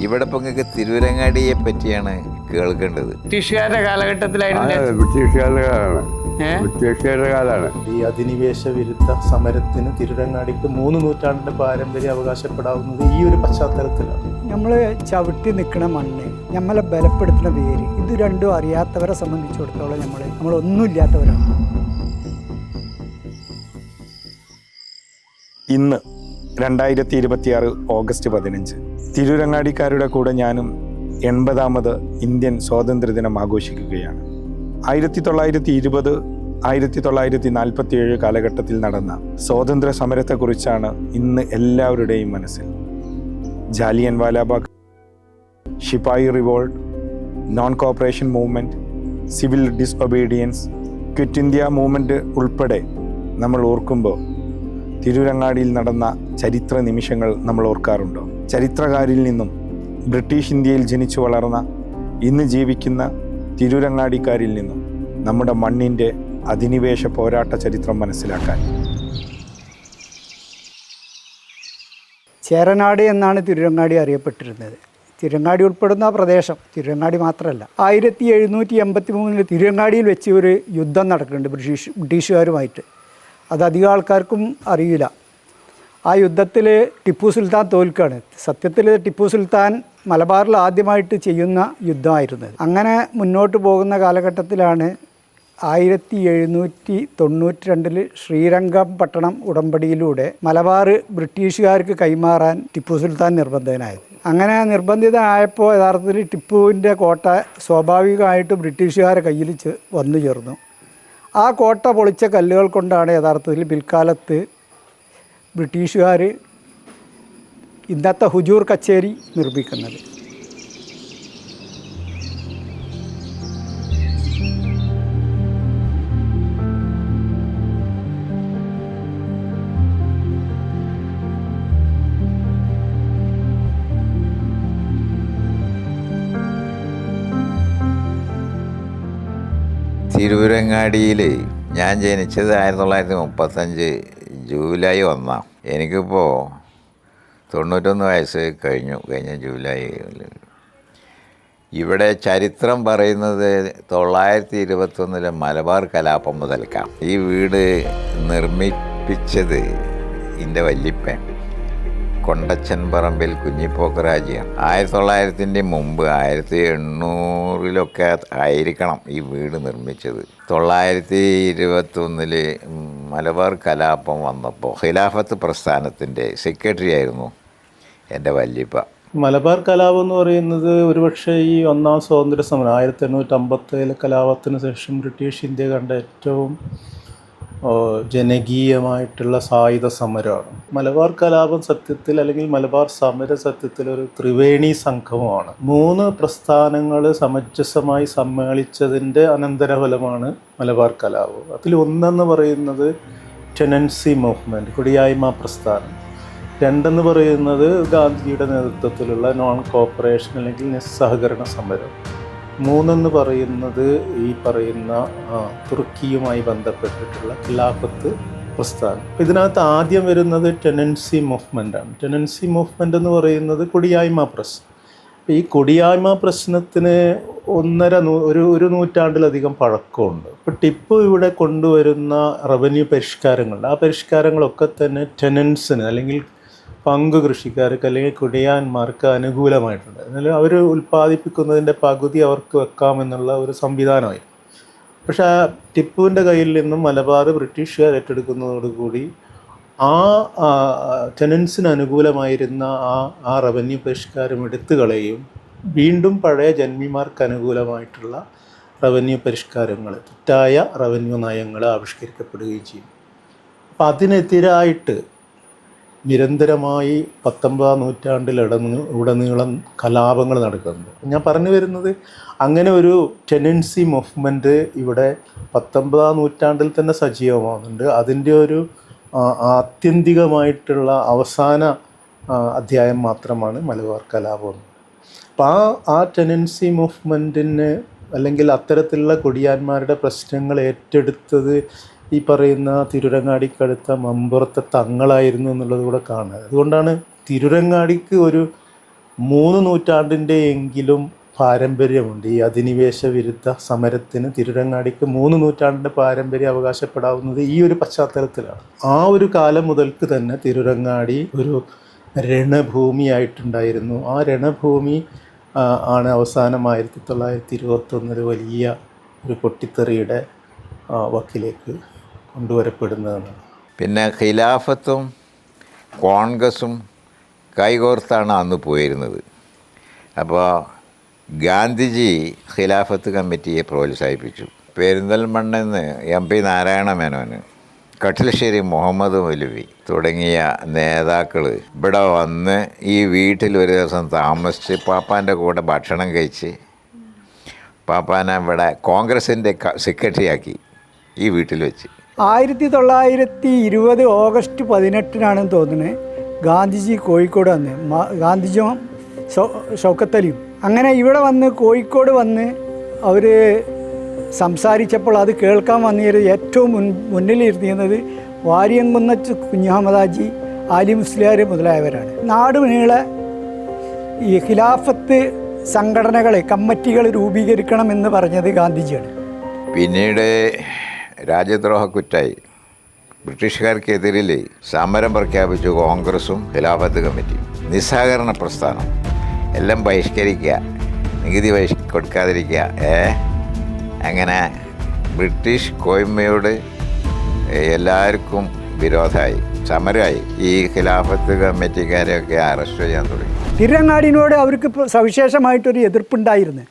ഇവിടെ ഇപ്പൊ നിങ്ങൾക്ക് തിരൂരങ്ങാടിയെ പറ്റിയാണ് കേൾക്കേണ്ടത്. ബ്രിട്ടീഷുകാരുടെ കാലഘട്ടത്തിലായിരുന്നു. ബ്രിട്ടീഷുകാരുടെ കാലാണ്. ഈ അധിനിവേശ വിരുദ്ധ സമരത്തിന് തിരൂരങ്ങാടിക്ക് 3 നൂറ്റാണ്ടിന്റെ പാരമ്പര്യം അവകാശപ്പെടാവുന്നത് ഈ ഒരു പശ്ചാത്തലത്തിലാണ്. നമ്മൾ ചവിട്ടി നിൽക്കുന്ന മണ്ണ്, നമ്മളെ ബലപ്പെടുത്തുന്ന വേര്, ഇത് രണ്ടും അറിയാത്തവരെ സംബന്ധിച്ചിടത്തോളം നമ്മളൊന്നുമില്ലാത്തവരാണ്. ഇന്ന് 2026 ഓഗസ്റ്റ് 15 തിരൂരങ്ങാടിക്കാരുടെ കൂടെ ഞാനും 80ാമത് ഇന്ത്യൻ സ്വാതന്ത്ര്യദിനം ആഘോഷിക്കുകയാണ്. 1920 1947 കാലഘട്ടത്തിൽ നടന്ന സ്വാതന്ത്ര്യ സമരത്തെക്കുറിച്ചാണ് ഇന്ന് എല്ലാവരുടെയും മനസ്സിൽ. Jallian Walabagh, sepoy revolt, non cooperation movement, civil disobedience, quit India movement ഉൾപ്പെടെ നമ്മൾ ഓർക്കുമ്പോൾ തിരൂരങ്ങാടിയിൽ നടന്ന ചരിത്ര നിമിഷങ്ങൾ നമ്മൾ ഓർക്കാറുണ്ടോ? ചരിത്രകാരിൽ നിന്നും ബ്രിട്ടീഷ് ഇന്ത്യയിൽ ജനിച്ചു വളർന്ന ഇന്ന് ജീവിക്കുന്ന തിരൂരങ്ങാടിക്കാരിൽ നിന്നും നമ്മുടെ മണ്ണിൻ്റെ അധിനിവേശ പോരാട്ട ചരിത്രം മനസ്സിലാക്കാൻ. ചേരനാട് എന്നാണ് തിരൂരങ്ങാടി അറിയപ്പെട്ടിരുന്നത്. തിരൂരങ്ങാടി ഉൾപ്പെടുന്ന പ്രദേശം, തിരൂരങ്ങാടി മാത്രമല്ല. 1783 തിരൂരങ്ങാടിയിൽ വെച്ച് ഒരു യുദ്ധം നടക്കുന്നുണ്ട് ബ്രിട്ടീഷുകാരുമായിട്ട്. അത് അധികം ആൾക്കാർക്കും അറിയില്ല. ആ യുദ്ധത്തിൽ ടിപ്പു സുൽത്താൻ തോൽക്കുകയാണ്. സത്യത്തിൽ ടിപ്പു സുൽത്താൻ മലബാറിൽ ആദ്യമായിട്ട് ചെയ്യുന്ന യുദ്ധമായിരുന്നു. അങ്ങനെ മുന്നോട്ട് പോകുന്ന കാലഘട്ടത്തിലാണ് 1792 ശ്രീരംഗപട്ടണം ഉടമ്പടിയിലൂടെ മലബാർ ബ്രിട്ടീഷുകാർക്ക് കൈമാറാൻ ടിപ്പു സുൽത്താൻ നിർബന്ധിതനായത്. അങ്ങനെ നിർബന്ധിതനായപ്പോൾ യഥാർത്ഥത്തിൽ ടിപ്പുവിൻ്റെ കോട്ട സ്വാഭാവികമായിട്ട് ബ്രിട്ടീഷുകാരെ കയ്യിൽ വന്നു ചേർന്നു. ആ കോട്ട പൊളിച്ച കല്ലുകൾ കൊണ്ടാണ് യഥാർത്ഥത്തിൽ പിൽക്കാലത്ത് ബ്രിട്ടീഷുകാർ ഇന്നത്തെ ഹുജൂർ കച്ചേരി നിർമ്മിക്കുന്നത്. തിരൂരങ്ങാടിയിൽ ഞാൻ ജനിച്ചത് 1935 ജൂലൈ 1. എനിക്കിപ്പോൾ 91 വയസ്സ് കഴിഞ്ഞ ജൂലൈയിൽ. ഇവിടെ ചരിത്രം പറയുന്നത് 921 മലബാർ കലാപം മുതൽക്കാണ്. ഈ വീട് നിർമ്മിപ്പിച്ചത് എൻ്റെ വല്യപ്പൻ കൊണ്ടച്ചൻ പറമ്പിൽ കുഞ്ഞിപ്പോക്കരാജിയാണ്. 1900 മുമ്പ് 1800 ആയിരിക്കണം ഈ വീട് നിർമ്മിച്ചത്. 921 മലബാർ കലാപം വന്നപ്പോൾ ഖിലാഫത്ത് പ്രസ്ഥാനത്തിൻ്റെ സെക്രട്ടറി ആയിരുന്നു എൻ്റെ വല്യപ്പ. മലബാർ കലാപം എന്ന് പറയുന്നത് ഒരുപക്ഷെ ഈ ഒന്നാം സ്വാതന്ത്ര്യ സമരം 1857 കലാപത്തിന് ശേഷം ബ്രിട്ടീഷ് ഇന്ത്യ കണ്ട ഏറ്റവും ജനകീയമായിട്ടുള്ള സായുധ സമരമാണ്. മലബാർ കലാപം സത്യത്തിൽ, അല്ലെങ്കിൽ മലബാർ സമര സത്യത്തിൽ ഒരു ത്രിവേണി സംഗമമാണ്. 3 പ്രസ്ഥാനങ്ങൾ സമഞ്ജസമായി സമ്മേളിച്ചതിൻ്റെ അനന്തരഫലമാണ് മലബാർ കലാപം. അതിൽ ഒന്നെന്ന് പറയുന്നത് ടെനൻസി മൂവ്മെൻറ്റ്, കുടിയായ്മ പ്രസ്ഥാനം. 2 പറയുന്നത് ഗാന്ധിജിയുടെ നേതൃത്വത്തിലുള്ള നോൺ കോപ്പറേഷൻ അല്ലെങ്കിൽ നിസ്സഹകരണ സമരം. 3 പറയുന്നത് ഈ പറയുന്ന തുർക്കിയുമായി ബന്ധപ്പെട്ടിട്ടുള്ള ഖിലാഫത്ത് പ്രസ്ഥാനം. ഇതിനകത്ത് ആദ്യം വരുന്നത് ടെനൻസി മൂവ്മെൻ്റാണ്. ടെനൻസി മൂവ്മെൻ്റ് എന്ന് പറയുന്നത് കുടിയായ്മ പ്രശ്നം. ഈ കുടിയായ്മ പ്രശ്നത്തിന് ഒരു നൂറ്റാണ്ടിലധികം പഴക്കമുണ്ട്. ഇപ്പോൾ ടിപ്പു ഇവിടെ കൊണ്ടുവരുന്ന റവന്യൂ പരിഷ്കാരങ്ങളുണ്ട്. ആ പരിഷ്കാരങ്ങളൊക്കെ തന്നെ ടെനൻസിന് അല്ലെങ്കിൽ പങ്ക് കൃഷിക്കാർക്ക് അല്ലെങ്കിൽ കുടിയാന്മാർക്ക് അനുകൂലമായിട്ടുണ്ട്. എന്നാൽ അവർ ഉൽപ്പാദിപ്പിക്കുന്നതിൻ്റെ പകുതി അവർക്ക് വെക്കാമെന്നുള്ള ഒരു സംവിധാനമായി. പക്ഷേ ടിപ്പുവിൻ്റെ കയ്യിൽ നിന്നും മലബാർ ബ്രിട്ടീഷുകാർ ഏറ്റെടുക്കുന്നതോടുകൂടി ആ ടെനൻസിന് അനുകൂലമായിരുന്ന ആ റവന്യൂ പരിഷ്കാരം എടുത്തു കളയുകയും വീണ്ടും പഴയ ജന്മിമാർക്ക് അനുകൂലമായിട്ടുള്ള റവന്യൂ പരിഷ്കാരങ്ങൾ, തെറ്റായ റവന്യൂ നയങ്ങൾ ആവിഷ്കരിക്കപ്പെടുകയും ചെയ്യും. അപ്പം അതിനെതിരായിട്ട് നിരന്തരമായി 19ാം നൂറ്റാണ്ടിൽ ഉടനീളം കലാപങ്ങൾ നടക്കുന്നുണ്ട്. ഞാൻ പറഞ്ഞു വരുന്നത് അങ്ങനെ ഒരു ടെനൻസി മൂവ്മെൻറ്റ് ഇവിടെ 19ാം നൂറ്റാണ്ടിൽ തന്നെ സജീവമാകുന്നുണ്ട്. അതിൻ്റെ ഒരു ആത്യന്തികമായിട്ടുള്ള അവസാന അധ്യായം മാത്രമാണ് മലബാർ കലാപം. അപ്പോൾ ആ ടെനൻസി മൂവ്മെൻറ്റിന് അല്ലെങ്കിൽ അത്തരത്തിലുള്ള കുടിയാന്മാരുടെ പ്രശ്നങ്ങൾ ഏറ്റെടുത്തത് ഈ പറയുന്ന തിരൂരങ്ങാടിക്കടുത്ത മമ്പുറത്തെ തങ്ങളായിരുന്നു എന്നുള്ളത് കൂടെ കാണുക. അതുകൊണ്ടാണ് തിരൂരങ്ങാടിക്ക് ഒരു 3 നൂറ്റാണ്ടിൻ്റെ എങ്കിലും പാരമ്പര്യമുണ്ട്. ഈ അധിനിവേശ വിരുദ്ധ സമരത്തിന് തിരൂരങ്ങാടിക്ക് 3 നൂറ്റാണ്ടിൻ്റെ പാരമ്പര്യം അവകാശപ്പെടാവുന്നത് ഈ ഒരു പശ്ചാത്തലത്തിലാണ്. ആ ഒരു കാലം മുതൽക്ക് തന്നെ തിരൂരങ്ങാടി ഒരു രണഭൂമിയായിട്ടുണ്ടായിരുന്നു. ആ രണഭൂമി ആണ് അവസാനം 1921 വലിയ ഒരു പൊട്ടിത്തെറിയുടെ വക്കിലേക്ക് കൊണ്ടുവരപ്പെടുന്നതെന്നാണ്. പിന്നെ ഖിലാഫത്തും കോൺഗ്രസും കൈകോർത്താണ് അന്ന് പോയിരുന്നത്. അപ്പോൾ ഗാന്ധിജി ഖിലാഫത്ത് കമ്മിറ്റിയെ പ്രോത്സാഹിപ്പിച്ചു. പെരിന്തൽമണ്ണെന്ന് MP നാരായണ മേനോന്, കട്ടിലശ്ശേരി മുഹമ്മദ് മൗലവി തുടങ്ങിയ നേതാക്കൾ ഇവിടെ വന്ന് ഈ വീട്ടിൽ ഒരു ദിവസം താമസിച്ച് പാപ്പാൻ്റെ കൂടെ ഭക്ഷണം കഴിച്ച് പാപ്പാനെ ഇവിടെ കോൺഗ്രസിൻ്റെ സെക്രട്ടറിയാക്കി ഈ വീട്ടിൽ വെച്ച്. 1920 ഓഗസ്റ്റ് 18 തോന്നുന്നത് ഗാന്ധിജി കോഴിക്കോട് വന്ന്, ഗാന്ധിജിയും ഷൗക്കത്തലിയും അങ്ങനെ ഇവിടെ വന്ന് കോഴിക്കോട് വന്ന് അവർ സംസാരിച്ചപ്പോൾ അത് കേൾക്കാൻ വന്നത് ഏറ്റവും മുന്നിലിരുന്നത് വാര്യംകുന്നത്ത് കുഞ്ഞഹമ്മദാജി, ആലി മുസ്ലിയാർ മുതലായവരാണ്. നാടുനീളെ ഈ ഖിലാഫത്ത് സംഘടനകളെ, കമ്മിറ്റികൾ രൂപീകരിക്കണമെന്ന് പറഞ്ഞത് ഗാന്ധിജിയാണ്. പിന്നീട് രാജ്യദ്രോഹ കുറ്റായി ബ്രിട്ടീഷുകാർക്കെതിരിൽ സമരം പ്രഖ്യാപിച്ചു കോൺഗ്രസും ഖിലാഫത്ത് കമ്മിറ്റിയും. നിസ്സഹകരണ പ്രസ്ഥാനം എല്ലാം ബഹിഷ്കരിക്കുക, നികുതി കൊടുക്കാതിരിക്കുക. അങ്ങനെ ബ്രിട്ടീഷ് കോയ്മയോട് എല്ലാവർക്കും വിരോധമായി, സമരമായി. ഈ ഖിലാഫത്ത് കമ്മിറ്റിക്കാരെയൊക്കെ അറസ്റ്റ് ചെയ്യാൻ തുടങ്ങി. തിരൂരങ്ങാടിനോട് അവർക്ക് സവിശേഷമായിട്ടൊരു എതിർപ്പുണ്ടായിരുന്നു.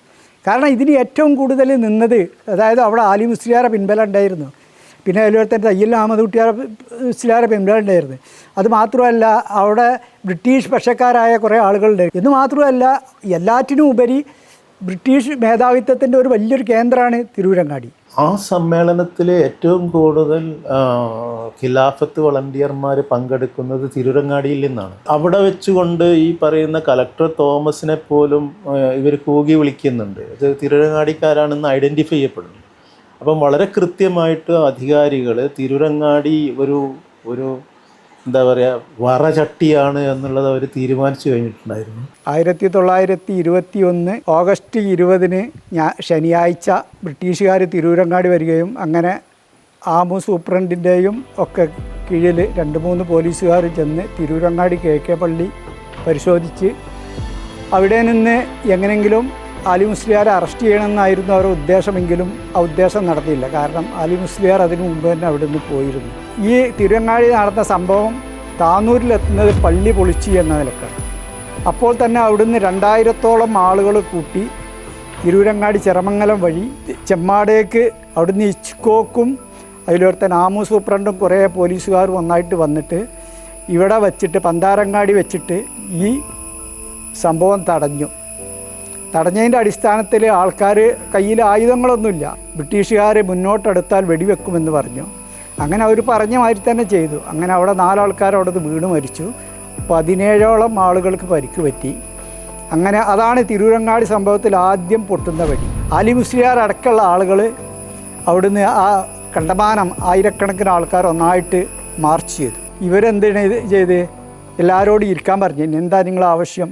കാരണം ഇതിന് ഏറ്റവും കൂടുതൽ നിന്നത്, അതായത് അവിടെ ആലി മുസ്ലിയാരെ പിൻബലം ഉണ്ടായിരുന്നു, പിന്നെ അതുപോലെ തന്നെ തയ്യൽ അഹമ്മദ് മുസ്ലിയാരെ പിൻബലം ഉണ്ടായിരുന്നു. അതുമാത്രമല്ല അവിടെ ബ്രിട്ടീഷ് പക്ഷക്കാരായ കുറേ ആളുകളുണ്ട് എന്ന് മാത്രമല്ല എല്ലാറ്റിനും ഉപരി ബ്രിട്ടീഷ് മേധാവിത്വത്തിൻ്റെ ഒരു വലിയൊരു കേന്ദ്രമാണ് തിരൂരങ്ങാടി. ആ സമ്മേളനത്തിൽ ഏറ്റവും കൂടുതൽ ഖിലാഫത്ത് വളണ്ടിയർമാർ പങ്കെടുക്കുന്നത് തിരൂരങ്ങാടിയിൽ നിന്നാണ്. അവിടെ വെച്ചുകൊണ്ട് ഈ പറയുന്ന കലക്ടർ തോമസിനെ പോലും ഇവർ കൂകി വിളിക്കുന്നുണ്ട്. ഇത് തിരൂരങ്ങാടിക്കാരാണെന്ന് ഐഡൻറ്റിഫൈ ചെയ്യപ്പെടുന്നു. അപ്പം വളരെ കൃത്യമായിട്ട് അധികാരികൾ തിരൂരങ്ങാടി ഒരു എന്താ പറയുക വറചട്ടിയാണ് എന്നുള്ളത് അവർ തീരുമാനിച്ചു കഴിഞ്ഞിട്ടുണ്ടായിരുന്നു. 1921 ഓഗസ്റ്റ് 20 ശനിയാഴ്ച ബ്രിട്ടീഷുകാർ തിരൂരങ്ങാടി വരികയും അങ്ങനെ ആമു സൂപ്രണ്ടിൻ്റെയും ഒക്കെ കീഴിൽ 2-3 പോലീസുകാർ ചെന്ന് തിരൂരങ്ങാടി KK പള്ളി പരിശോധിച്ച് അവിടെ നിന്ന് എങ്ങനെയെങ്കിലും ആലി മുസ്ലിയാരെ അറസ്റ്റ് ചെയ്യണമെന്നായിരുന്നു അവരുടെ ഉദ്ദേശമെങ്കിലും ആ ഉദ്ദേശം നടത്തിയില്ല. കാരണം ആലി മുസ്ലിയാർ അതിനു മുമ്പ് തന്നെ അവിടെ നിന്ന് പോയിരുന്നു. ഈ തിരൂരങ്ങാടി നടന്ന സംഭവം താനൂരിലെത്തുന്നത് പള്ളി പൊളിച്ചു എന്ന നിലക്കാണ്. അപ്പോൾ തന്നെ അവിടുന്ന് 2000-ഓളം ആളുകൾ കൂട്ടി തിരൂരങ്ങാടി ചെറമംഗലം വഴി ചെമ്മാടേക്ക് അവിടുന്ന് ഇച്ച്കോക്കും അതിലൂടെ തന്നെ ആമു സൂപ്രണ്ടും കുറേ പോലീസുകാരും ഒന്നായിട്ട് വന്നിട്ട് ഇവിടെ വച്ചിട്ട് പന്താരങ്ങാടി വെച്ചിട്ട് ഈ സംഭവം തടഞ്ഞതിൻ്റെ അടിസ്ഥാനത്തിൽ ആൾക്കാർ കയ്യിൽ ആയുധങ്ങളൊന്നുമില്ല, ബ്രിട്ടീഷുകാർ മുന്നോട്ടെടുത്താൽ വെടിവെക്കുമെന്ന് പറഞ്ഞു. അങ്ങനെ അവർ പറഞ്ഞ മാതിരി തന്നെ ചെയ്തു. അങ്ങനെ അവിടെ 4 ആൾക്കാർ അവിടെ വീണ് മരിച്ചു, 17ഓളം ആളുകൾക്ക് പരിക്ക് പറ്റി. അങ്ങനെ അതാണ് തിരൂരങ്ങാടി സംഭവത്തിൽ ആദ്യം പൊട്ടുന്ന വെടി. ആലി മുസ്ലിയാർ അടക്കമുള്ള ആളുകൾ അവിടുന്ന് ആ കണ്ടമാനം ആയിരക്കണക്കിന് ആൾക്കാർ ഒന്നായിട്ട് മാർച്ച് ചെയ്തു. ഇവരെന്താണ് ചെയ്ത് എല്ലാവരോടും ഇരിക്കാൻ പറഞ്ഞു. എന്താ നിങ്ങളെ ആവശ്യം,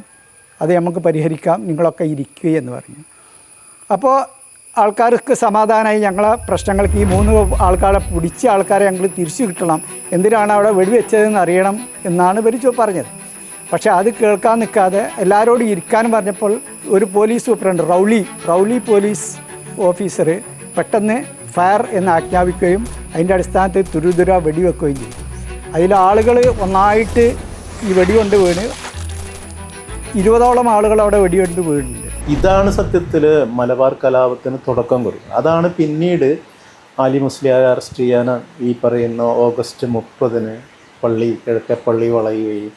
അത് നമുക്ക് പരിഹരിക്കാം, നിങ്ങളൊക്കെ ഇരിക്കുക എന്ന് പറഞ്ഞു. അപ്പോൾ ആൾക്കാർക്ക് സമാധാനമായി. ഞങ്ങളെ പ്രശ്നങ്ങൾക്ക് ഈ 3 ആൾക്കാരെ പിടിച്ച ആൾക്കാരെ ഞങ്ങൾ തിരിച്ചു കിട്ടണം, എന്തിനാണ് അവിടെ വെടിവെച്ചതെന്ന് അറിയണം എന്നാണ് ഇവർ പറഞ്ഞത്. പക്ഷേ അത് കേൾക്കാൻ നിൽക്കാതെ എല്ലാവരോടും ഇരിക്കാനും പറഞ്ഞപ്പോൾ ഒരു police superintendent Rowley police officer പെട്ടെന്ന് ഫയർ എന്ന് ആജ്ഞാപിക്കുകയും അതിൻ്റെ അടിസ്ഥാനത്തിൽ തുരുതുര വെടിവെക്കുകയും ചെയ്തു. അതിൽ ആളുകൾ ഒന്നായിട്ട് ഈ വെടികൊണ്ട് വീണ് 20ഓളം ആളുകൾ അവിടെ വെടികൊണ്ട് വീഴുന്നുണ്ട്. ഇതാണ് സത്യത്തിൽ മലബാർ കലാപത്തിന് തുടക്കം കുറിക്കുന്നത്. അതാണ് പിന്നീട് ആലി മുസ്ലിയാരെ അറസ്റ്റ് ചെയ്യാൻ ഈ പറയുന്ന ഓഗസ്റ്റ് 30 കിഴക്കേ പള്ളി വളയുകയും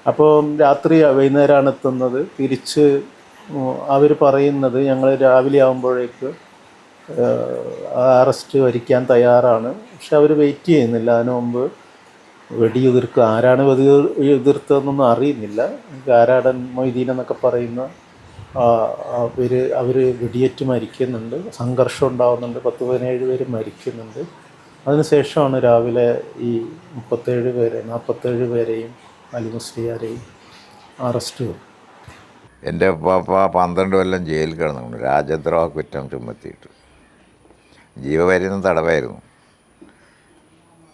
അപ്പോൾ രാത്രി വൈകുന്നേരമാണ് എത്തുന്നത്. തിരിച്ച് അവർ പറയുന്നത് ഞങ്ങൾ രാവിലെ ആകുമ്പോഴേക്ക് അറസ്റ്റ് വരിക്കാൻ തയ്യാറാണ്. പക്ഷെ അവർ വെയിറ്റ് ചെയ്യുന്നില്ല. അതിനു മുമ്പ് വെടിയുതിർക്കുക, ആരാണ് വെടിയുതിർത്തതെന്നൊന്നും അറിയുന്നില്ല. ആരാടൻ മൊയ്തീൻ എന്നൊക്കെ പറയുന്ന അവർ വെടിയേറ്റ് മരിക്കുന്നുണ്ട്, സംഘർഷം ഉണ്ടാകുന്നുണ്ട്, 10-17 പേര് മരിക്കുന്നുണ്ട്. അതിനുശേഷമാണ് രാവിലെ ഈ 47 പേരെയും ആലി മുസ്ലിയാരെയും അറസ്റ്റ് ചെയ്തു. എൻ്റെ ഉപ്പാപ്പ 12 കൊല്ലം ജയിലിൽ കിടന്നു, രാജദ്രോഹ കുറ്റം ചുമത്തിയിട്ട്. ജീവപര്യന്തം തടവായിരുന്നു.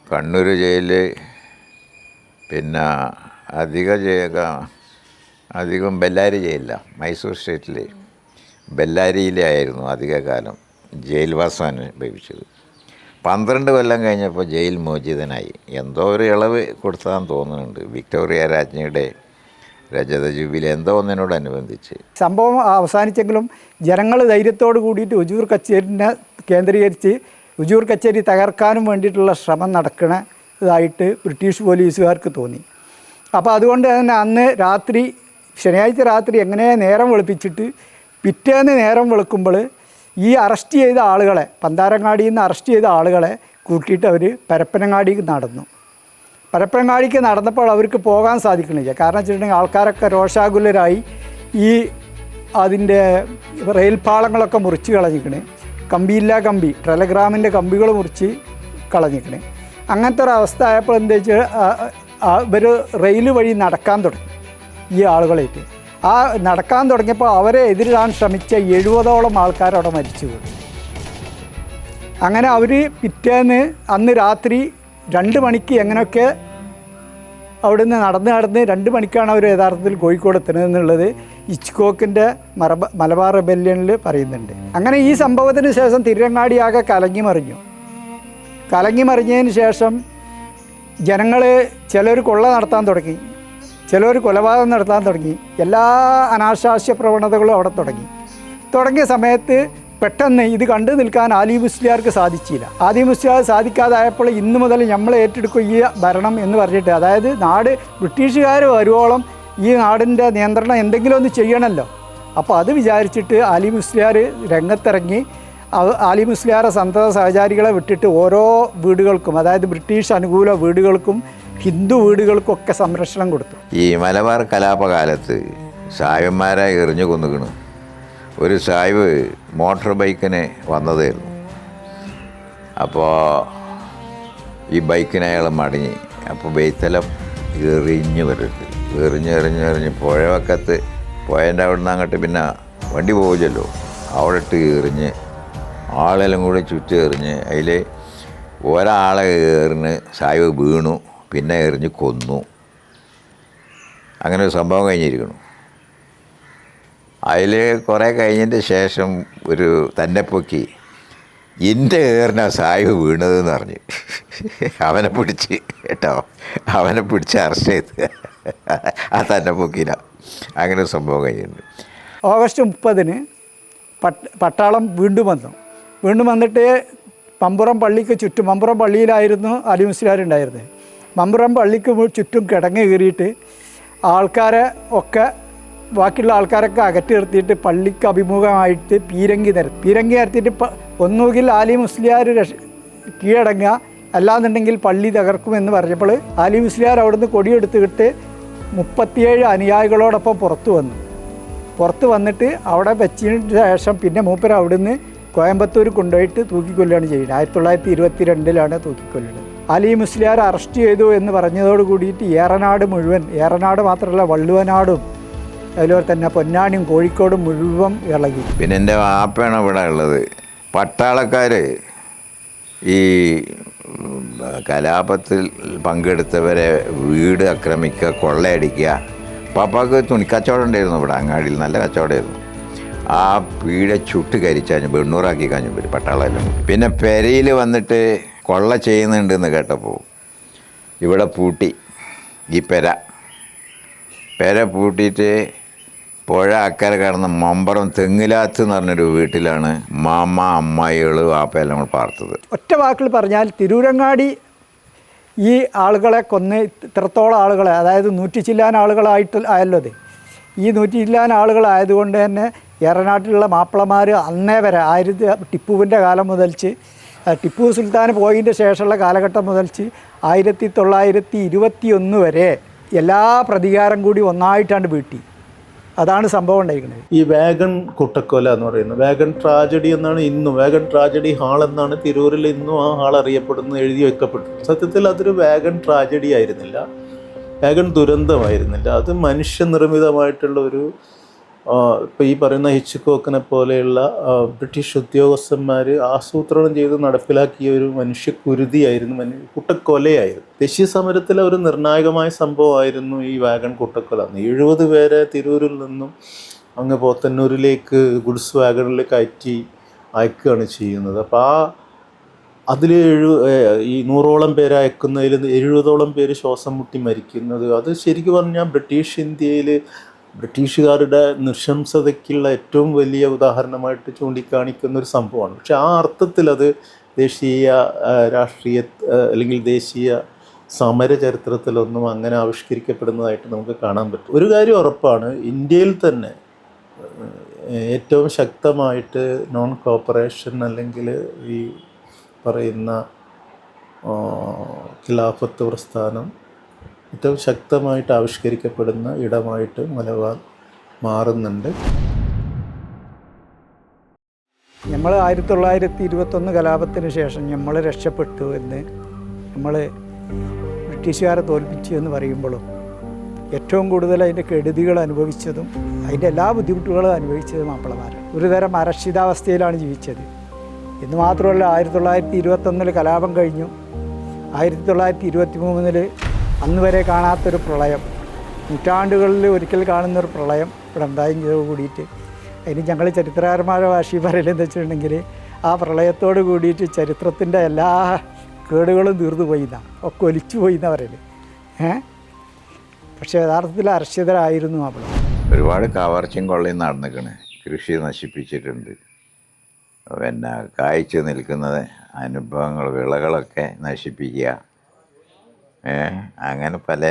കണ്ണൂർ ജയിലിൽ, പിന്നെ അധികം ബെല്ലാരി ജയിലില്ല, മൈസൂർ സ്റ്റേറ്റിലെ ബെല്ലാരിയിലായിരുന്നു അധികകാലം ജയിൽവാസം അനുഭവിച്ചത്. 12 കൊല്ലം കഴിഞ്ഞപ്പോൾ ജയിൽ മോചിതനായി. എന്തോ ഒരു ഇളവ് കൊടുത്തതാന്ന് തോന്നുന്നുണ്ട്, വിക്ടോറിയ രാജ്ഞിയുടെ രജത ജൂബിലി എന്തോ ഒന്നിനോടനുബന്ധിച്ച്. സംഭവം അവസാനിച്ചെങ്കിലും ജനങ്ങൾ ധൈര്യത്തോട് കൂടിയിട്ട് ഉജൂർ കച്ചേരിനെ കേന്ദ്രീകരിച്ച് ഉജൂർ കച്ചേരി തകർക്കാനും വേണ്ടിയിട്ടുള്ള ശ്രമം നടക്കുന്നതായിട്ട് ബ്രിട്ടീഷ് പോലീസുകാർക്ക് തോന്നി. അപ്പോൾ അതുകൊണ്ട് തന്നെ അന്ന് രാത്രി, ശനിയാഴ്ച രാത്രി എങ്ങനെ നേരം വെളുപ്പിച്ചിട്ട് പിറ്റേന്ന് നേരം വെളുക്കുമ്പോൾ ഈ അറസ്റ്റ് ചെയ്ത ആളുകളെ, പന്താരങ്ങാടിയിൽ നിന്ന് അറസ്റ്റ് ചെയ്ത ആളുകളെ കൂട്ടിയിട്ട് അവർ പരപ്പനങ്ങാടിക്ക് നടന്നു. പരപ്പനങ്ങാടിക്ക് നടന്നപ്പോൾ അവർക്ക് പോകാൻ സാധിക്കണില്ല. കാരണം വെച്ചിട്ടുണ്ടെങ്കിൽ ആൾക്കാരൊക്കെ രോഷാകുലരായി. ഈ അതിൻ്റെ റെയിൽപാളങ്ങളൊക്കെ മുറിച്ച് കളഞ്ഞിക്കണേ, കമ്പിയില്ലാ കമ്പി, ടെലഗ്രാമിൻ്റെ കമ്പികൾ മുറിച്ച് കളഞ്ഞിക്കണേ. അങ്ങനത്തെ ഒരു അവസ്ഥ ആയപ്പോൾ എന്താ വെച്ചാൽ ഇവർ റെയിൽ വഴി നടക്കാൻ തുടങ്ങി. ഈ ആളുകളായിട്ട് നടക്കാൻ തുടങ്ങിയപ്പോൾ അവരെ എതിരിടാൻ ശ്രമിച്ച 70ഓളം ആൾക്കാർ അവിടെ മരിച്ചു പോയി. അങ്ങനെ അവർ പിറ്റേന്ന് അന്ന് രാത്രി 2 മണിക്ക് എങ്ങനെയൊക്കെ അവിടെ നിന്ന് നടന്ന് 2 മണിക്കാണ് അവർ യഥാർത്ഥത്തിൽ കോഴിക്കോട് എത്തുന്നതെന്നുള്ളത് ഇച്ച്കോക്കിൻ്റെ മലബാർ റെബല്യനിൽ പറയുന്നുണ്ട്. അങ്ങനെ ഈ സംഭവത്തിന് ശേഷം തിരുരങ്ങാടി ആകെ കലങ്ങി മറിഞ്ഞതിന് ശേഷം ജനങ്ങൾ ചിലർ കൊള്ള നടത്താൻ തുടങ്ങി, ചിലർ കൊലപാതകം നടത്താൻ തുടങ്ങി. എല്ലാ അനാശാസ്യ പ്രവണതകളും അവിടെ തുടങ്ങിയ സമയത്ത് പെട്ടെന്ന് ഇത് കണ്ടു നിൽക്കാൻ ആലി മുസ്ലിയാർക്ക് സാധിച്ചില്ല. ആലി മുസ്ലിയാർ സാധിക്കാതായപ്പോൾ ഇന്ന് മുതൽ നമ്മൾ ഏറ്റെടുക്കും ഈ ഭരണം എന്ന് പറഞ്ഞിട്ട്, അതായത് നാട് ബ്രിട്ടീഷുകാർ വരുവോളം ഈ നാടിൻ്റെ നിയന്ത്രണം എന്തെങ്കിലും ഒന്ന് ചെയ്യണമല്ലോ. അപ്പോൾ അത് വിചാരിച്ചിട്ട് ആലി മുസ്ലിയാർ രംഗത്തിറങ്ങി. ആലി മുസ്ലിയാറെ സന്തത സഹചാരികളെ വിട്ടിട്ട് ഓരോ വീടുകൾക്കും, അതായത് ബ്രിട്ടീഷ് അനുകൂല വീടുകൾക്കും ഹിന്ദു വീടുകൾക്കൊക്കെ സംരക്ഷണം കൊടുത്തു. ഈ മലബാർ കലാപകാലത്ത് സായന്മാരെ എറിഞ്ഞു കൊന്നുകണു. ഒരു സായിവ് മോട്ടോർ ബൈക്കിന് വന്നതായിരുന്നു. അപ്പോൾ ഈ ബൈക്കിന് അയാൾ മടങ്ങി. അപ്പോൾ ബൈത്തലം എറിഞ്ഞ് എറിഞ്ഞ് പുഴവക്കത്ത് പുഴേൻ്റെ അവിടെ നിന്ന് അങ്ങോട്ട് പിന്നെ വണ്ടി പോകില്ലല്ലോ, അവിടെ ഇട്ട് എറിഞ്ഞ് ആളെല്ലാം കൂടെ ചുറ്റി എറിഞ്ഞ് അതിൽ ഒരാളെ എറിഞ്ഞ് സായിവ് വീണു, പിന്നെ എറിഞ്ഞ് കൊന്നു. അങ്ങനെ ഒരു സംഭവം കഴിഞ്ഞിരിക്കുന്നു. അതിൽ കുറേ കഴിഞ്ഞതിൻ്റെ ശേഷം ഒരു തന്നെ പൊക്കി എൻ്റെ ഏറിന സായിവ് വീണതെന്ന് പറഞ്ഞ് അവനെ പിടിച്ച് അറസ്റ്റ് ചെയ്ത് ആ തന്നെ പൊക്കിയില്ല. അങ്ങനെ ഒരു സംഭവം കഴിഞ്ഞിട്ടുണ്ട്. ഓഗസ്റ്റ് 30-ന് പട്ടാളം വീണ്ടും വന്നിട്ട് മമ്പുറം പള്ളിക്ക് ചുറ്റും, മമ്പുറം പള്ളിയിലായിരുന്നു ആലി മുസ്ലിയാരുണ്ടായിരുന്നത്. മമ്പുറം പള്ളിക്ക് ചുറ്റും കിടങ്ങ് കയറിയിട്ട് ആൾക്കാരെ ഒക്കെ, ബാക്കിയുള്ള ആൾക്കാരൊക്കെ അകറ്റി നിർത്തിയിട്ട് പള്ളിക്ക് അഭിമുഖമായിട്ട് പീരങ്കി നിരത്തിയിട്ട് ഒന്നുകിൽ ആലി മുസ്ലിയാർ കീഴടങ്ങുക, അല്ലാന്നുണ്ടെങ്കിൽ പള്ളി തകർക്കുമെന്ന് പറഞ്ഞപ്പോൾ ആലി മുസ്ലിയാർ അവിടുന്ന് കൊടിയെടുത്തിട്ട് 37 അനുയായികളോടൊപ്പം പുറത്ത് വന്നിട്ട് അവിടെ വെച്ചതിന് ശേഷം പിന്നെ മൂപ്പര് അവിടുന്ന് കോയമ്പത്തൂർ കൊണ്ടുപോയിട്ട് തൂക്കിക്കൊല്ലുകയാണ് ചെയ്യുന്നത്. 1922-ലാണ് തൂക്കിക്കൊല്ലുന്നത്. ആലി മുസ്ലിയാർ അറസ്റ്റ് ചെയ്തു എന്ന് പറഞ്ഞതോട് കൂടിയിട്ട് ഏറനാട് മുഴുവൻ, ഏറനാട് മാത്രമല്ല വള്ളുവനാടും അതുപോലെ തന്നെ പൊന്നാനിയും കോഴിക്കോടും മുഴുവൻ ഇളകി. പിന്നെ എൻ്റെ വാപ്പയാണ് ഇവിടെ ഉള്ളത്. പട്ടാളക്കാർ ഈ കലാപത്തിൽ പങ്കെടുത്തവരെ വീട് ആക്രമിക്കുക, കൊള്ളയടിക്കുക. പാപ്പാക്ക് തുണിക്കച്ചവടം ഉണ്ടായിരുന്നു ഇവിടെ അങ്ങാടിയിൽ, നല്ല കച്ചവടമായിരുന്നു. ആ പീഡ ചുട്ട് കരിച്ചാഞ്ഞ് വെണ്ണൂറാക്കി കഴിഞ്ഞു വരും പട്ടാളെല്ലാം. പിന്നെ പെരയിൽ വന്നിട്ട് കൊള്ള ചെയ്യുന്നുണ്ടെന്ന് കേട്ടപ്പോൾ ഇവിടെ പൂട്ടി. ഈ പെര പൂട്ടിയിട്ട് പുഴ അക്കരെ കിടന്ന് മമ്പറം തെങ്ങിലാത്ത് എന്ന് പറഞ്ഞൊരു വീട്ടിലാണ് മാമ അമ്മായികൾ വാപ്പയെല്ലാം കൂടെ പാർത്തത്. ഒറ്റ വാക്കിൽ പറഞ്ഞാൽ തിരൂരങ്ങാടി ഈ ആളുകളെ കൊന്ന് ഇത്രത്തോളം ആളുകളെ, അതായത് 100 ചില്ലാൻ ആളുകളായിട്ട് ആയല്ലോ അത്. ഈ 100 ചില്ലാൻ ആളുകളായതുകൊണ്ട് തന്നെ ഏറനാട്ടിലുള്ള മാപ്പിളമാർ അന്നേ വരെ ടിപ്പുവിൻ്റെ കാലം മുതൽച്ച്, ടിപ്പു സുൽത്താൻ പോയതിൻ്റെ ശേഷമുള്ള കാലഘട്ടം മുതൽച്ച് 1921 വരെ എല്ലാ പ്രതികാരം കൂടി ഒന്നായിട്ടാണ് വീട്ടി. അതാണ് സംഭവം ഉണ്ടായിരിക്കുന്നത്. ഈ വാഗൺ കുട്ടക്കൊല എന്ന് പറയുന്നത്, വാഗൺ ട്രാജഡി എന്നാണ് ഇന്നും, വാഗൺ ട്രാജഡി ഹാൾ എന്നാണ് തിരൂരിൽ ഇന്നും ആ ഹാൾ അറിയപ്പെടുന്നത്, എഴുതി വെക്കപ്പെട്ടു. സത്യത്തിൽ അതൊരു വാഗൺ ട്രാജഡി ആയിരുന്നില്ല, വാഗൺ ദുരന്തമായിരുന്നില്ല. അത് മനുഷ്യനിർമ്മിതമായിട്ടുള്ള ഒരു ഇപ്പോൾ ഈ പറയുന്ന ഹിച്ച്കോക്കിനെ പോലെയുള്ള ബ്രിട്ടീഷ് ഉദ്യോഗസ്ഥന്മാർ ആസൂത്രണം ചെയ്ത് നടപ്പിലാക്കിയ ഒരു മനുഷ്യക്കുരുതിയായിരുന്നു, കൂട്ടക്കൊലയായിരുന്നു. ദേശീയ സമരത്തിലെ ഒരു നിർണായകമായ സംഭവമായിരുന്നു ഈ വാഗൺ കൂട്ടക്കൊല. 70 പേരെ തിരൂരിൽ നിന്നും അങ്ങ് പോത്തന്നൂരിലേക്ക് ഗുഡ്സ് വാഗണിൽ കയറ്റി അയക്കുകയാണ് ചെയ്യുന്നത്. അപ്പോൾ അതിൽ ഈ 100ഓളം പേരെ അയക്കുന്നതിൽ 70ഓളം പേര് ശ്വാസം മുട്ടി മരിക്കുന്നത്, അത് ശരിക്കും പറഞ്ഞാൽ ബ്രിട്ടീഷ് ഇന്ത്യയിൽ ബ്രിട്ടീഷുകാരുടെ നൃശംസതയ്ക്കുള്ള ഏറ്റവും വലിയ ഉദാഹരണമായിട്ട് ചൂണ്ടിക്കാണിക്കുന്ന ഒരു സംഭവമാണ്. പക്ഷെ ആ അർത്ഥത്തിൽ അത് ദേശീയ രാഷ്ട്രീയ അല്ലെങ്കിൽ ദേശീയ സമര ചരിത്രത്തിലൊന്നും അങ്ങനെ ആവിഷ്കരിക്കപ്പെടുന്നതായിട്ട് നമുക്ക് കാണാൻ പറ്റും. ഒരു കാര്യം ഉറപ്പാണ്, ഇന്ത്യയിൽ തന്നെ ഏറ്റവും ശക്തമായിട്ട് നോൺ കോപ്പറേഷൻ അല്ലെങ്കിൽ ഈ പറയുന്ന ഖിലാഫത്ത് പ്രസ്ഥാനം ഏറ്റവും ശക്തമായിട്ട് ആവിഷ്കരിക്കപ്പെടുന്ന ഇടമായിട്ട് മലബാർ മാറുന്നുണ്ട്. നമ്മൾ 1921 കലാപത്തിന് ശേഷം നമ്മൾ രക്ഷപ്പെട്ടു എന്ന്, നമ്മൾ ബ്രിട്ടീഷുകാരെ തോൽപ്പിച്ചു എന്ന് പറയുമ്പോഴും ഏറ്റവും കൂടുതൽ അതിൻ്റെ കെടുതികൾ അനുഭവിച്ചതും അതിൻ്റെ എല്ലാ ബുദ്ധിമുട്ടുകളും അനുഭവിച്ചതും മാപ്പിളമാരാണ്. ഒരു തരം അരക്ഷിതാവസ്ഥയിലാണ് ജീവിച്ചത് എന്ന് മാത്രമല്ല, 1921 കലാപം കഴിഞ്ഞു. 1923 അന്ന് വരെ കാണാത്തൊരു പ്രളയം, നൂറ്റാണ്ടുകളിൽ ഒരിക്കൽ കാണുന്നൊരു പ്രളയം ഇവിടെ ഉണ്ടായും ചെയ്ത് കൂടിയിട്ട്, അതിന് ഞങ്ങൾ ചരിത്രകാരന്മാരുടെ ഭാഷയിൽ പറയലെന്ന് വെച്ചിട്ടുണ്ടെങ്കിൽ ആ പ്രളയത്തോട് കൂടിയിട്ട് ചരിത്രത്തിൻ്റെ എല്ലാ കേടുകളും തീർന്നു പോയിന്നാണ്, ഒക്കെ ഒലിച്ചു പോയിന്നാണ് പറയല്. പക്ഷേ യഥാർത്ഥത്തിൽ അരക്ഷിതരായിരുന്നു അവിടെ. ഒരുപാട് കവർച്ചയും കൊള്ളയും നടന്നിക്കണ്, കൃഷി നശിപ്പിച്ചിട്ടുണ്ട്, പിന്നെ കായ്ച്ചു നിൽക്കുന്ന അനുഭവങ്ങൾ വിളകളൊക്കെ നശിപ്പിക്കുക, അങ്ങനെ പല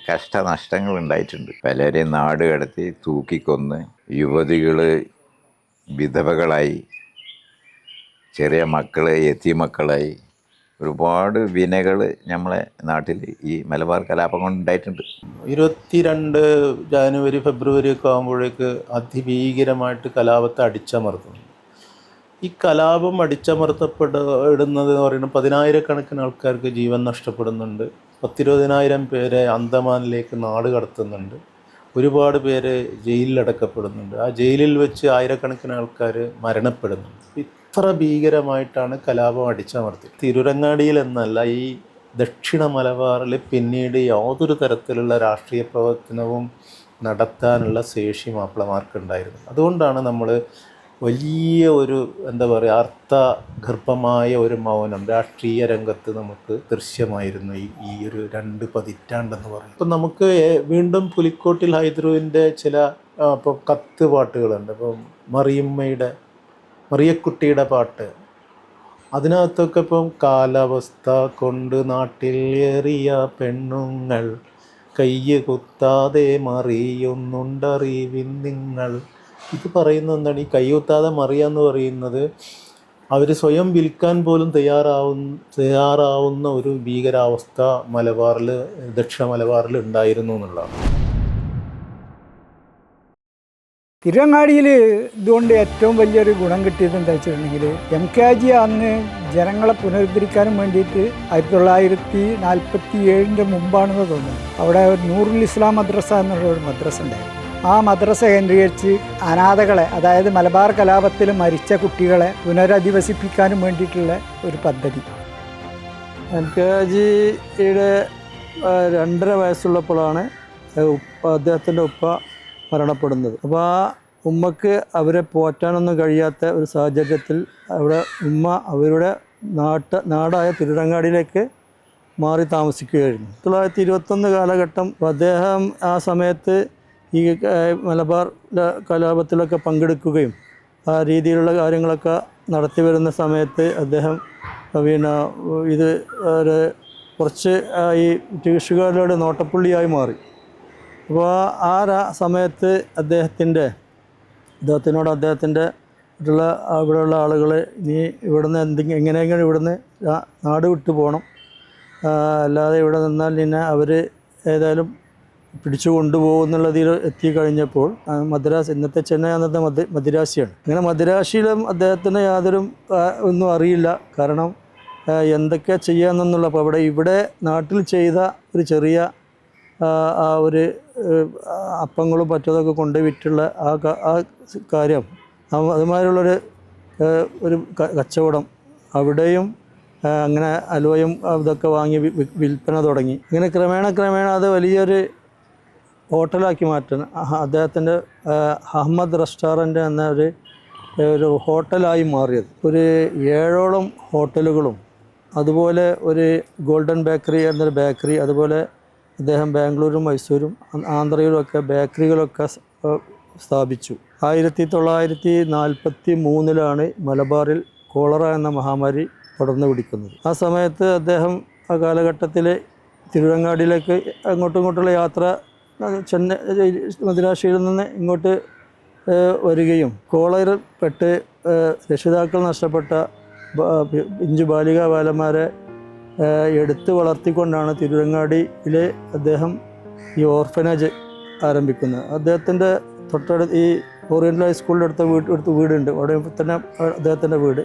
കഷ്ടനഷ്ടങ്ങൾ ഉണ്ടായിട്ടുണ്ട്. പലരെയും നാട് കടത്തി തൂക്കിക്കൊന്ന് യുവതികൾ വിധവകളായി, ചെറിയ മക്കൾ യതീമക്കളായി, ഒരുപാട് വിനകൾ നമ്മളെ നാട്ടിൽ ഈ മലബാർ കലാപം കൊണ്ട് ഉണ്ടായിട്ടുണ്ട്. 22 ജനുവരി ഫെബ്രുവരി ഒക്കെ ആകുമ്പോഴേക്ക് അതിഭീകരമായിട്ട് കലാപത്തെ അടിച്ചമർത്തുന്നു. ഈ കലാപം അടിച്ചമർത്തപ്പെടുന്നത് എന്ന് പറയുന്നത് 10,000-കണക്കിന് ആൾക്കാർക്ക് ജീവൻ നഷ്ടപ്പെടുന്നുണ്ട്, 10-20,000 പേരെ അന്തമാനിലേക്ക് നാട് കടത്തുന്നുണ്ട്, ഒരുപാട് പേര് ജയിലിലടക്കപ്പെടുന്നുണ്ട്, ആ ജയിലിൽ വെച്ച് ആയിരക്കണക്കിന് ആൾക്കാർ മരണപ്പെടുന്നുണ്ട്. ഇത്ര ഭീകരമായിട്ടാണ് കലാപം അടിച്ചമർത്തിയത്. തിരൂരങ്ങാടിയിൽ എന്നല്ല, ഈ ദക്ഷിണ മലബാറിൽ പിന്നീട് യാതൊരു തരത്തിലുള്ള രാഷ്ട്രീയ പ്രവർത്തനവും നടത്താനുള്ള ശേഷി മാപ്പിളമാർക്കുണ്ടായിരുന്നു. അതുകൊണ്ടാണ് നമ്മൾ വലിയ ഒരു എന്താ പറയുക അർത്ഥഗർഭമായ ഒരു മൗനം രാഷ്ട്രീയ രംഗത്ത് നമുക്ക് ദൃശ്യമായിരുന്നു ഈ ഒരു 2 പതിറ്റാണ്ടെന്ന് പറയും. ഇപ്പം നമുക്ക് വീണ്ടും പുലിക്കോട്ടിൽ ഹൈദ്രുവിൻ്റെ ചില ഇപ്പോൾ കത്ത് പാട്ടുകളുണ്ട്. ഇപ്പം മറിയക്കുട്ടിയുടെ പാട്ട്, അതിനകത്തൊക്കെ ഇപ്പം കാലാവസ്ഥ കൊണ്ട് നാട്ടിൽ ഏറിയ പെണ്ണുങ്ങൾ കയ്യ് കുത്താതെ മറിയുന്നുണ്ടറിവിൻ നിങ്ങൾ. ഇത് പറയുന്നത് എന്താണ്? ഈ കയ്യുത്താതെ മറിയാന്ന് പറയുന്നത് അവർ സ്വയം വിൽക്കാൻ പോലും തയ്യാറാവുന്ന ഒരു ഭീകരാവസ്ഥ മലബാറിൽ, ദക്ഷിണ മലബാറിൽ ഉണ്ടായിരുന്നു എന്നുള്ളതാണ്. തിരുവങ്ങാടിയിൽ ഇതുകൊണ്ട് ഏറ്റവും വലിയൊരു ഗുണം കിട്ടിയത് എന്താ വെച്ചിട്ടുണ്ടെങ്കിൽ, MKG അന്ന് ജനങ്ങളെ പുനരുദ്ധരിക്കാനും വേണ്ടിയിട്ട് 1947 മുമ്പാണെന്ന് തോന്നുന്നു, അവിടെ ഒരു നൂറുൽ ഇസ്ലാം മദ്രസ എന്നുള്ള ഒരു മദ്രസ ഉണ്ടായിരുന്നു. ആ മദ്രസ കേന്ദ്രീകരിച്ച് അനാഥകളെ, അതായത് മലബാർ കലാപത്തിൽ മരിച്ച കുട്ടികളെ പുനരധിവസിപ്പിക്കാനും വേണ്ടിയിട്ടുള്ള ഒരു പദ്ധതി. MKGയുടെ 2.5 വയസ്സുള്ളപ്പോഴാണ് അദ്ദേഹത്തിൻ്റെ ഉപ്പ മരണപ്പെടുന്നത്. അപ്പോൾ ആ ഉമ്മക്ക് അവരെ പോറ്റാനൊന്നും കഴിയാത്ത ഒരു സാഹചര്യത്തിൽ അവിടെ ഉമ്മ അവരുടെ നാടായ തിരുരങ്ങാടിയിലേക്ക് മാറി താമസിക്കുകയായിരുന്നു. 1921 കാലഘട്ടം അദ്ദേഹം ആ സമയത്ത് ഈ മലബാർ കലാപത്തിലൊക്കെ പങ്കെടുക്കുകയും ആ രീതിയിലുള്ള കാര്യങ്ങളൊക്കെ നടത്തി വരുന്ന സമയത്ത് അദ്ദേഹം പിന്നെ ഇത് കുറച്ച് ഈ ബ്രിട്ടീഷുകാരുടെ നോട്ടപ്പുള്ളിയായി മാറി. അപ്പോൾ ആ സമയത്ത് അദ്ദേഹത്തിൻ്റെ ഇവിടെയുള്ള ആളുകൾ നീ ഇവിടുന്ന് എങ്ങനെയെങ്കിലും ഇവിടുന്ന് നാട് വിട്ടു പോകണം, അല്ലാതെ ഇവിടെ നിന്നാൽ നിന്നെ അവർ ഏതായാലും പിടിച്ചു കൊണ്ടുപോകുന്നുള്ളതിൽ എത്തിക്കഴിഞ്ഞപ്പോൾ മദ്രാസ്, ഇന്നത്തെ ചെന്നൈ അന്നത്തെ മദിരാശിയാണ്. അങ്ങനെ മദിരാശിയിലും അദ്ദേഹത്തിന് യാതൊരു ഒന്നും അറിയില്ല. കാരണം എന്തൊക്കെ ചെയ്യാമെന്നുള്ള, അപ്പോൾ ഇവിടെ നാട്ടിൽ ചെയ്ത ഒരു ചെറിയ ആ ഒരു അപ്പങ്ങളും മറ്റതൊക്കെ കൊണ്ട് വിറ്റുള്ള ആ കാര്യം അതുമാതിരിയുള്ളൊരു കച്ചവടം അവിടെയും അങ്ങനെ അലുവയും ഇതൊക്കെ വാങ്ങി വിൽപ്പന തുടങ്ങി. ഇങ്ങനെ ക്രമേണ അത് വലിയൊരു ഹോട്ടലാക്കി മാറ്റാൻ അദ്ദേഹത്തിൻ്റെ അഹമ്മദ് റെസ്റ്റോറൻറ്റ് എന്ന ഒരു ഹോട്ടലായി മാറിയത്. ഒരു 7ഓളം ഹോട്ടലുകളും അതുപോലെ ഒരു ഗോൾഡൻ ബേക്കറി എന്നൊരു ബേക്കറി, അതുപോലെ അദ്ദേഹം ബാംഗ്ലൂരും മൈസൂരും ആന്ധ്രയിലുമൊക്കെ ബേക്കറികളൊക്കെ സ്ഥാപിച്ചു. 1943 മലബാറിൽ കോളറ എന്ന മഹാമാരി പടർന്നു പിടിക്കുന്നത്. ആ സമയത്ത് അദ്ദേഹം ആ കാലഘട്ടത്തിൽ തിരുവങ്ങാടിയിലേക്ക് അങ്ങോട്ടും ഇങ്ങോട്ടുള്ള യാത്ര ചെന്നൈ മദിരാശിയിൽ നിന്ന് ഇങ്ങോട്ട് വരികയും കോളറിൽ പെട്ട് രക്ഷിതാക്കൾ നഷ്ടപ്പെട്ട പിഞ്ചു ബാലികാ ബാലന്മാരെ എടുത്ത് വളർത്തിക്കൊണ്ടാണ് തിരുവങ്ങാടിയിലെ അദ്ദേഹം ഈ ഓർഫനേജ് ആരംഭിക്കുന്നത്. അദ്ദേഹത്തിൻ്റെ തൊട്ടടുത്ത് ഈ ഓറിയൻ്റൽ ഹൈസ്കൂളിൻ്റെ അടുത്ത വീടുണ്ട്, അവിടെ തന്നെ അദ്ദേഹത്തിൻ്റെ വീട്.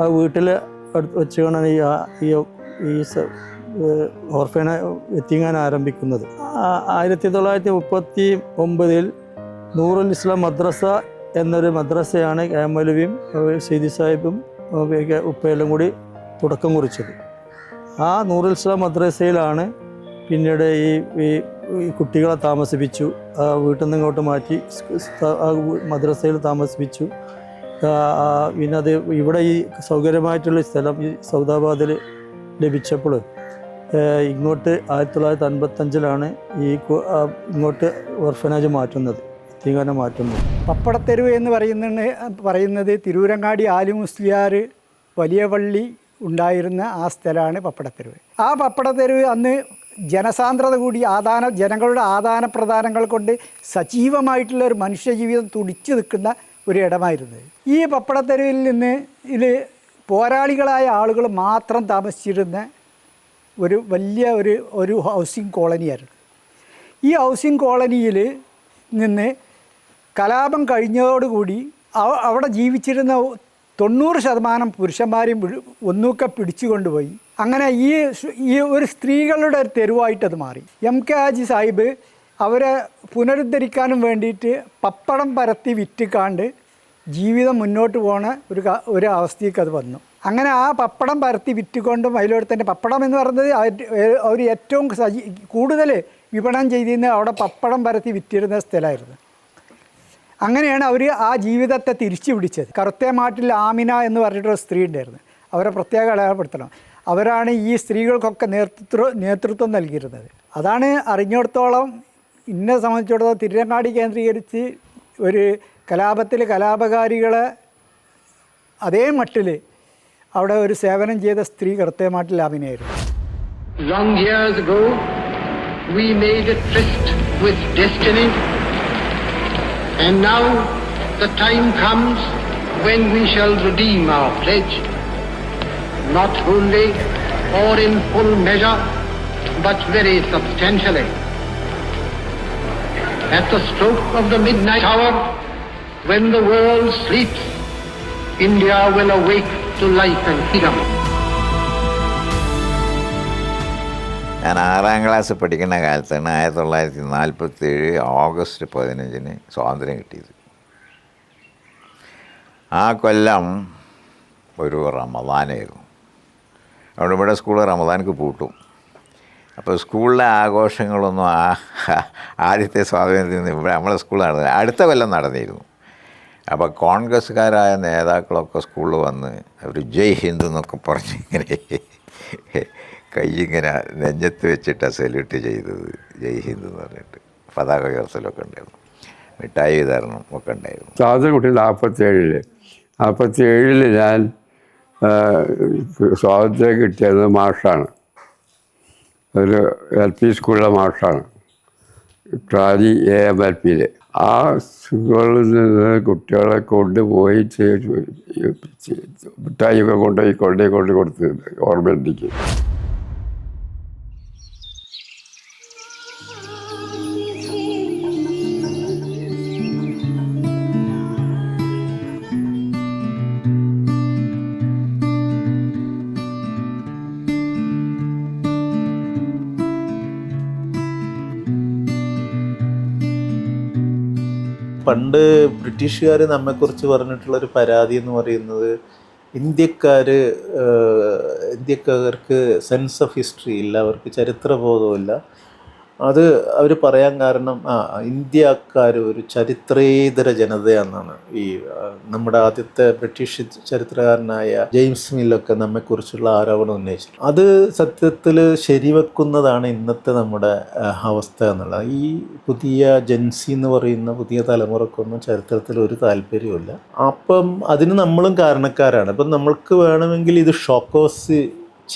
ആ വീട്ടിൽ വെച്ചാണ് ഈ എത്തിങ്ങാൻ ആരംഭിക്കുന്നത്. 1939 നൂറുൽ ഇസ്ലാം മദ്രസ എന്നൊരു മദ്രസയാണ് മൗലവിയും സീതി സാഹിബും ഉപ്പയെല്ലാം കൂടി തുടക്കം കുറിച്ചത്. ആ നൂറുൽ ഇസ്ലാം മദ്രസയിലാണ് പിന്നീട് ഈ കുട്ടികളെ താമസിപ്പിച്ചു. വീട്ടിൽ നിന്ന് ഇങ്ങോട്ട് മാറ്റി ആ മദ്രസയിൽ താമസിപ്പിച്ചു. പിന്നെ അത് ഇവിടെ ഈ സൗകര്യമായിട്ടുള്ള സ്ഥലം ഈ സൗദാബാദിൽ ലഭിച്ചപ്പോൾ ഇങ്ങോട്ട് 1955 ഇങ്ങോട്ട് ഓർഫനേജ് മാറ്റുന്നത്, എത്തിങ്ങാനെ മാറ്റുന്നത്. പപ്പടത്തെരുവ് എന്ന് പറയുന്നത് തിരൂരങ്ങാടി ആലി മുസ്ലിയാർ വലിയ പള്ളി ഉണ്ടായിരുന്ന ആ സ്ഥലമാണ് പപ്പടത്തെരുവ്. ആ പപ്പടത്തെരുവ് അന്ന് ജനസാന്ദ്രത കൂടി ജനങ്ങളുടെ ആദാന പ്രദാനങ്ങൾ കൊണ്ട് സജീവമായിട്ടുള്ള ഒരു മനുഷ്യജീവിതം തുടിച്ചു നിൽക്കുന്ന ഒരു ഇടമായിരുന്നു. ഈ പപ്പടത്തെരുവിൽ നിന്ന് പോരാളികളായ ആളുകൾ മാത്രം താമസിച്ചിരുന്ന ഒരു വലിയ ഒരു ഹൗസിംഗ് കോളനിയായിരുന്നു. ഈ ഹൗസിംഗ് കോളനിയിൽ നിന്ന് കലാപം കഴിഞ്ഞതോടുകൂടി അവിടെ ജീവിച്ചിരുന്ന 90% പുരുഷന്മാരെയും ഒന്നൊക്കെ പിടിച്ചു കൊണ്ടുപോയി. അങ്ങനെ ഈ ഒരു സ്ത്രീകളുടെ ഒരു തെരുവായിട്ടത് മാറി. MK ഹാജി സാഹിബ് അവരെ പുനരുദ്ധരിക്കാനും വേണ്ടിയിട്ട് പപ്പടം പരത്തി വിറ്റിക്കാണ്ട് ജീവിതം മുന്നോട്ട് പോണ ഒരു അവസ്ഥയ്ക്ക് അത് വന്നു. അങ്ങനെ ആ പപ്പടം പരത്തി വിറ്റുകൊണ്ടും അതിലൂടെ തന്നെ പപ്പടം എന്ന് പറയുന്നത് അവർ ഏറ്റവും കൂടുതൽ വിപണനം ചെയ്തിരുന്ന അവിടെ പപ്പടം പരത്തി വിറ്റിരുന്ന സ്ഥലമായിരുന്നു. അങ്ങനെയാണ് അവർ ആ ജീവിതത്തെ തിരിച്ചു പിടിച്ചത്. കറുത്തേമാട്ടിൽ ആമിന എന്ന് പറഞ്ഞിട്ടൊരു സ്ത്രീ ഉണ്ടായിരുന്നു, അവരെ പ്രത്യേകം അടയാളപ്പെടുത്തണം. അവരാണ് ഈ സ്ത്രീകൾക്കൊക്കെ നേതൃത്വം നൽകിയിരുന്നത്. അതാണ് അറിഞ്ഞിടത്തോളം എന്നെ സംബന്ധിച്ചിടത്തോളം തിരുരങ്ങാടി കേന്ദ്രീകരിച്ച് ഒരു കലാപകാരികളെ അതേ മട്ടിൽ അവിടെ ഒരു സേവനം ചെയ്ത സ്ത്രീ കറുത്തേമാട്ടിൽ ആമിനയായിരുന്നു. Long years ago, we made a tryst with destiny, and now the time comes when we shall redeem our pledge, not wholly or in full measure, but very substantially. At the stroke of the midnight hour, when the world sleeps, India will awake to life and freedom. ഞാൻ 6ാം class പഠിക്കുന്ന കാലത്താണ് 1947 August 15 സ്വാതന്ത്ര്യം കിട്ടിയത്. ആ കൊല്ലം ഒരു റമദാനായിരുന്നു. അവിടെ ഇവിടെ school റമദാനക്ക് പൂട്ടും. അപ്പോൾ സ്കൂളിലെ ആഘോഷങ്ങളൊന്നും ആദ്യത്തെ സ്വാതന്ത്ര്യത്തിൽ നിന്ന് ഇവിടെ നമ്മളെ സ്കൂൾ നടന്നില്ല, അടുത്ത കൊല്ലം നടന്നിരുന്നു. അപ്പോൾ കോൺഗ്രസ്സുകാരായ നേതാക്കളൊക്കെ സ്കൂളിൽ വന്ന് അവർ ജയ് ഹിന്ദ് എന്നൊക്കെ പറഞ്ഞ് ഇങ്ങനെ കൈയിങ്ങനെ നെഞ്ചത്ത് വെച്ചിട്ടാണ് സല്യൂട്ട് ചെയ്തത്. ജയ് ഹിന്ദ് എന്ന് പറഞ്ഞിട്ട് പതാക ഉയർത്തലൊക്കെ ഉണ്ടായിരുന്നു, മിഠായി വിതരണം ഒക്കെ ഉണ്ടായിരുന്നു. സ്വാതന്ത്ര്യം കിട്ടി 47 ഞാൻ സ്വാതന്ത്ര്യം കിട്ടിയത് മാഷാണ്, ഒരു LP സ്കൂളിലെ മാഷാണ്, ട്രാലി AMLPയിൽ. ആ സ്കൂളിൽ നിന്ന് കുട്ടികളെ കൊണ്ടുപോയി മിഠായിയൊക്കെ കൊണ്ടുപോയി കൊടുത്ത് ഓർമ്മ. പണ്ട് ബ്രിട്ടീഷുകാർ നമ്മെക്കുറിച്ച് പറഞ്ഞിട്ടുള്ളൊരു പരാതി എന്ന് പറയുന്നത് ഇന്ത്യക്കാർക്ക് സെൻസ് ഓഫ് ഹിസ്റ്ററി ഇല്ല, അവർക്ക് ചരിത്രബോധമില്ല. അത് അവർ പറയാൻ കാരണം ഇന്ത്യക്കാർ ഒരു ചരിത്രേതര ജനതയാണെന്നാണ് ഈ നമ്മുടെ ആദ്യത്തെ ബ്രിട്ടീഷ് ചരിത്രകാരനായ ജെയിംസ് മില്ലൊക്കെ നമ്മെക്കുറിച്ചുള്ള ആരോപണം ഉന്നയിച്ചു. അത് സത്യത്തിൽ ശരിവെക്കുന്നതാണ് ഇന്നത്തെ നമ്മുടെ അവസ്ഥ എന്നുള്ളത്. ഈ പുതിയ ജെൻസി എന്ന് പറയുന്ന പുതിയ തലമുറക്കൊന്നും ചരിത്രത്തിൽ ഒരു താല്പര്യമില്ല. അപ്പം അതിന് നമ്മളും കാരണക്കാരാണ്. അപ്പം നമ്മൾക്ക് വേണമെങ്കിൽ ഇത് ഷോക്കോസ്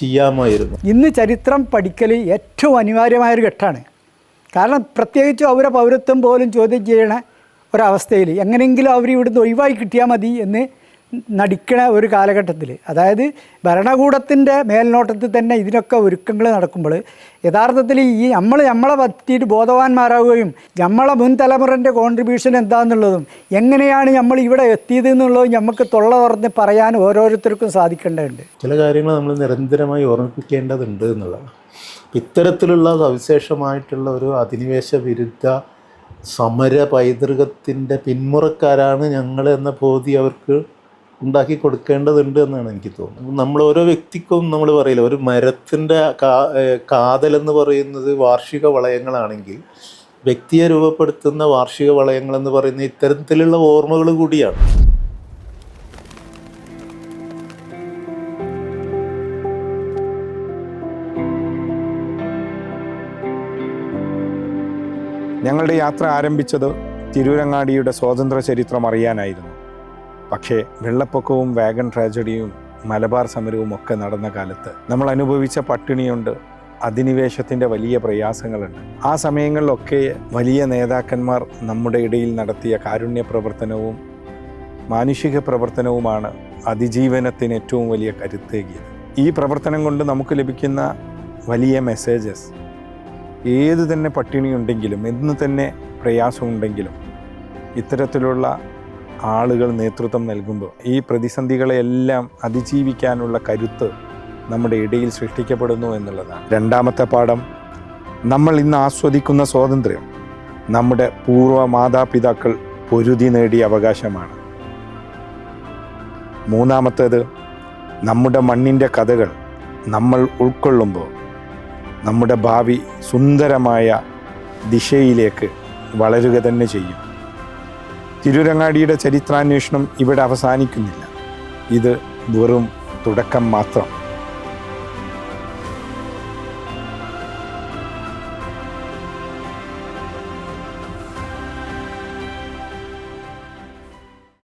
ചെയ്യാമായിരുന്നു. ഇന്ന് ചരിത്രം പഠിക്കൽ ഏറ്റവും അനിവാര്യമായൊരു ഘട്ടമാണ്. കാരണം പ്രത്യേകിച്ചും അവരെ പൗരത്വം പോലും ചോദ്യം ചെയ്യണ ഒരവസ്ഥയിൽ എങ്ങനെയെങ്കിലും അവർ ഇവിടുന്ന് ഒഴിവായി കിട്ടിയാൽ മതി എന്ന് നടിക്കണ ഒരു കാലഘട്ടത്തിൽ, അതായത് ഭരണകൂടത്തിൻ്റെ മേൽനോട്ടത്തിൽ തന്നെ ഇതിനൊക്കെ ഒരുക്കങ്ങൾ നടക്കുമ്പോൾ യഥാർത്ഥത്തിൽ ഈ നമ്മളെ പറ്റിയിട്ട് ബോധവാന്മാരാവുകയും നമ്മളെ മുൻ തലമുറൻ്റെ കോൺട്രിബ്യൂഷൻ എന്താണെന്നുള്ളതും എങ്ങനെയാണ് നമ്മൾ ഇവിടെ എത്തിയത് എന്നുള്ളതും നമുക്ക് തൊള്ള തുറന്ന് പറയാൻ ഓരോരുത്തർക്കും സാധിക്കേണ്ടതുണ്ട്. ചില കാര്യങ്ങൾ നമ്മൾ നിരന്തരമായി ഓർമ്മിപ്പിക്കേണ്ടതുണ്ട് എന്നുള്ളതാണ്. ഇത്തരത്തിലുള്ള സവിശേഷമായിട്ടുള്ള ഒരു അധിനിവേശ വിരുദ്ധ സമര പൈതൃകത്തിൻ്റെ പിന്മുറക്കാരാണ് ഞങ്ങൾ എന്ന ബോധ്യം അവർക്ക് ഉണ്ടാക്കി കൊടുക്കേണ്ടതുണ്ട് എന്നാണ് എനിക്ക് തോന്നുന്നത്. നമ്മൾ ഓരോ വ്യക്തിക്കും നമ്മൾ പറയില്ല, ഒരു മരത്തിൻ്റെ കാതലെന്ന് പറയുന്നത് വാർഷിക വളയങ്ങളാണെങ്കിൽ വ്യക്തിയെ രൂപപ്പെടുത്തുന്ന വാർഷിക വളയങ്ങളെന്ന് പറയുന്ന ഇത്തരത്തിലുള്ള ഓർമ്മകൾ കൂടിയാണ്. ഞങ്ങളുടെ യാത്ര ആരംഭിച്ചത് തിരൂരങ്ങാടിയുടെ സ്വാതന്ത്ര്യ ചരിത്രം അറിയാനായിരുന്നു. പക്ഷേ വെള്ളപ്പൊക്കവും വാഗൺ ട്രാജഡിയും മലബാർ സമരവും ഒക്കെ നടന്ന കാലത്ത് നമ്മൾ അനുഭവിച്ച പട്ടിണിയുണ്ട്, അധിനിവേശത്തിൻ്റെ വലിയ പ്രയാസങ്ങളുണ്ട്. ആ സമയങ്ങളിലൊക്കെ വലിയ നേതാക്കന്മാർ നമ്മുടെ ഇടയിൽ നടത്തിയ കാരുണ്യ പ്രവർത്തനവും മാനുഷിക പ്രവർത്തനവുമാണ് അതിജീവനത്തിന് ഏറ്റവും വലിയ കരുത്തേകിയത്. ഈ പ്രവർത്തനം കൊണ്ട് നമുക്ക് ലഭിക്കുന്ന വലിയ മെസ്സേജസ്, ഏത് തന്നെ പട്ടിണിയുണ്ടെങ്കിലും എന്ന് തന്നെ പ്രയാസമുണ്ടെങ്കിലും ഇത്തരത്തിലുള്ള ആളുകൾ നേതൃത്വം നൽകുമ്പോൾ ഈ പ്രതിസന്ധികളെല്ലാം അതിജീവിക്കാനുള്ള കരുത്ത് നമ്മുടെ ഇടയിൽ സൃഷ്ടിക്കപ്പെടുന്നു എന്നുള്ളതാണ്. രണ്ടാമത്തെ പാഠം, നമ്മൾ ഇന്ന് ആസ്വദിക്കുന്ന സ്വാതന്ത്ര്യം നമ്മുടെ പൂർവ്വ മാതാപിതാക്കൾ പൊരുതി നേടിയ അവകാശമാണ്. മൂന്നാമത്തേത്, നമ്മുടെ മണ്ണിൻ്റെ കഥകൾ നമ്മൾ ഉൾക്കൊള്ളുമ്പോൾ നമ്മുടെ ഭാവി സുന്ദരമായ ദിശയിലേക്ക് വളരുക തന്നെ ചെയ്യും. തിരൂരങ്ങാടിയുടെ ചരിത്രാന്വേഷണം ഇവിടെ അവസാനിക്കുന്നില്ല. ഇത് വെറും തുടക്കം മാത്രം.